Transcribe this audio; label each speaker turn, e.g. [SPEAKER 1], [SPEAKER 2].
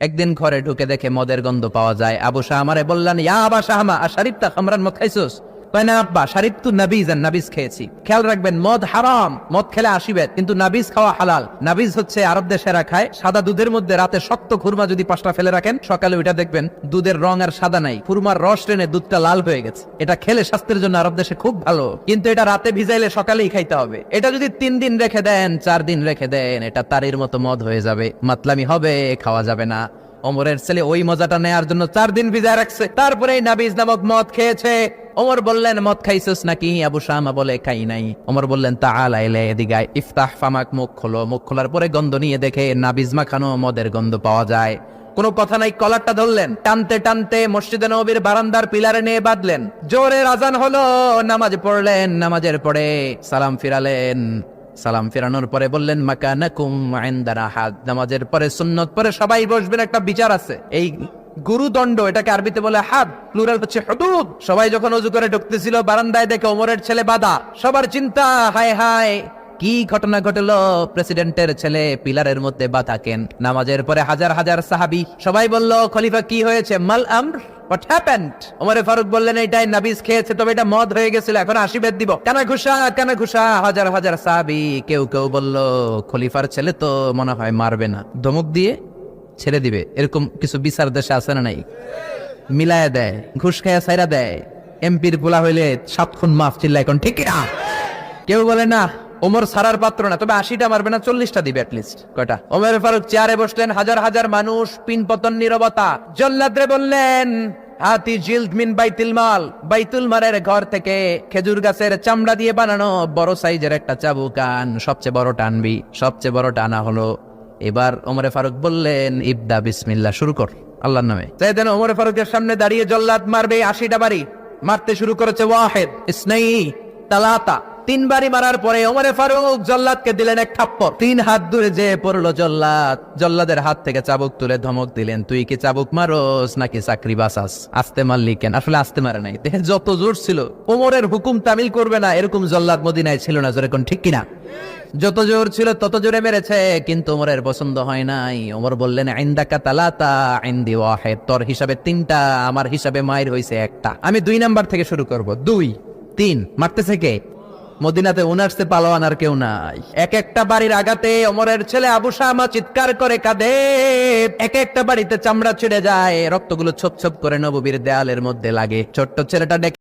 [SPEAKER 1] একদিন ঘরে ঢুকে দেখে মদের গন্ধ পাওয়া যায়। আবু শাহমারে বললেন, ইয়া আবা শাহমা আশারিবতা খামরান, মদ খাইছস? কয় না আব্বা, শারিবতু নাবিজান, নাবিজ খেয়েছি। খেয়াল রাখবেন, মদ হারাম, মদ খেলে আসিবেন, কিন্তু নাবিজ খাওয়া হালাল। নাবিজ হচ্ছে আরব দেশেরা খায়, সাদা দুধের মধ্যে রাতে শক্ত খুরমা যদি 5টা ফেলে রাখেন, সকালে ওইটা দেখবেন দুধের রং আর সাদা নাই, খুরমার রস টেনে দুধটা লাল হয়ে গেছে। এটা খেলে স্বাস্থ্যের জন্য আরব দেশে খুব ভালো, কিন্তু এটা রাতে ভিজাইলে সকালেই খাইতে হবে। এটা যদি 3 দিন রেখে দেন, 4 দিন রেখে দেন, এটা তারির মতো মদ হয়ে যাবে, মাতলামি হবে, খাওয়া যাবে না। ওমরের ছেলে ওই মজাটা নেয়ার জন্য 4 দিন ভিজায় রাখছে, তারপরে নাবিজ নামক মদ খেয়েছে। ওমর বললেন, মদ খাইছস নাকি? আবু শামা বলে, খাই নাই। ওমর বললেন, তাআলা ইলা, এদিকে আয়, ইফতাহ ফামাক, মুখ খোলো। মুখ খোলার পরে গন্ধ নিয়ে দেখে নাবিজ মাখানো মদের গন্ধ পাওয়া যায়। কোনো কথা নাই, কলারটা ধরলেন, টানতে টানতে মসজিদে নববীর বারান্দার পিলারে নিয়ে বাঁধলেন। জোরে আযান হলো, নামাজ পড়লেন, নামাজের পরে সালাম ফিরালেন। সালাম ফেরানোর পরে বললেন, মাকানাকুম ইনদানা হাদ। নামাজের পরে সুন্নত পরে সবাই বসবেন, একটা বিচার আছে। এই গুরুদণ্ড, এটাকে আরবিতে বলে হাদ, প্লুরাল হচ্ছে হুদুদ। সবাই যখন ওযু করে ঢুকতেছিল, বারান্দায় দেখে ওমরের ছেলে বাধা। সবার চিন্তা, হায় হায় কি ঘটনা ঘটলো, প্রেসিডেন্টের ছেলে পিলারের মধ্যে বাধা কেন? নামাজের পরে হাজার হাজার সাহাবী সবাই বলল, খলিফা কি হয়েছে? মাল আমর, হোয়াট হ্যাপেন্ড? ওমরে ফারুক বললেন, এটাই নাবিজ খেয়েছে, তবে এটা মদ হয়ে গেছিল, এখন আশীর্বাদ দিব। কানা ঘুষা, কানা ঘুষা। হাজার হাজার সাহাবী, কেউ কেউ বলল, খলিফার ছেলে তো মনে হয় মারবে না, ধমক দিয়ে ছেড়ে দিবে। এরকম কিছু বিচার দেশে আছে না নাই? মিলায়া দেয়, ঘুষ খায়া সাইরা দেয়। এমপির পোলা হইলে 7 খুন মাফ, চিল্লা এখন ঠিক না? কেউ বলে না, ওমর সারার পাত্র না, তবে 80টা মারবে না, 40টা দিবে অ্যাটলিস্ট। কয়টা? ওমর ফারুক চেয়ারে বসলেন, হাজার হাজার মানুষ, পিনপতন নীরবতা। জল্লাদরে বললেন, হাতি জিলদ মিন বাইতুল মাল, বাইতুল মালের ঘর থেকে খেজুর গাছের চামড়া দিয়ে বানানো বড় সাইজের একটা চাবুক আন, সবচেয়ে বড় টানবি। সবচেয়ে বড় টানা হলো। এবার ওমরে ফারুক বললেন, ইবদা বিসমিল্লাহ, শুরু কর আল্লাহর নামে। তাই দেন ওমরে ফারুকের সামনে দাঁড়িয়ে জল্লাদ মারবে 80টা বাড়ি। মারতে শুরু করেছে, ওয়াহিদ, ইসনাই, তালাতা। 3 বাড়ি মারার পরে ওমরে ফারুক জল্লাদকে দিলেন এক থাপ্পড়। 3 হাত দূরে যে পড়লো জল্লাদ। জল্লাদের হাত থেকে চাবুক তুলে ধমক দিলেন, তুই কি চাবুক মারোস নাকি চাকরি বাঁচাস? আস্তে মারলি কেন? আসলে আস্তে মারে নাই, দেহে যত জোর ছিল, ওমরের হুকুম তামিল করবে না এরকম জল্লাদ মদিনায় ছিল না। জোরে কোন ঠিক কিনা? যত জোর ছিল তত জোরে মেরেছে, কিন্তু ওমরের পছন্দ হয় নাই। ওমর বললেন, ইনদাকা তালাতা ইনদি ওয়াহিদ, তোর হিসাবে 3টা, আমার হিসাবে মায়ের হইছে 1টা। আমি 2 নাম্বার থেকে শুরু করব। 2, 3। মারতেছে কে? মদিনাতে উনারসে পালোয়ান আর কেউ নাই। এক একটা বাড়ির আগাতে ওমরের ছেলে আবু শামা চিৎকার করে কাঁদে। এক একটা বাড়িতে চামড়া ছিঁড়ে যায়, রক্তগুলো ছোপ ছোপ করে নববীর দেয়ালের মধ্যে লাগে। ছোট্ট ছেলেটা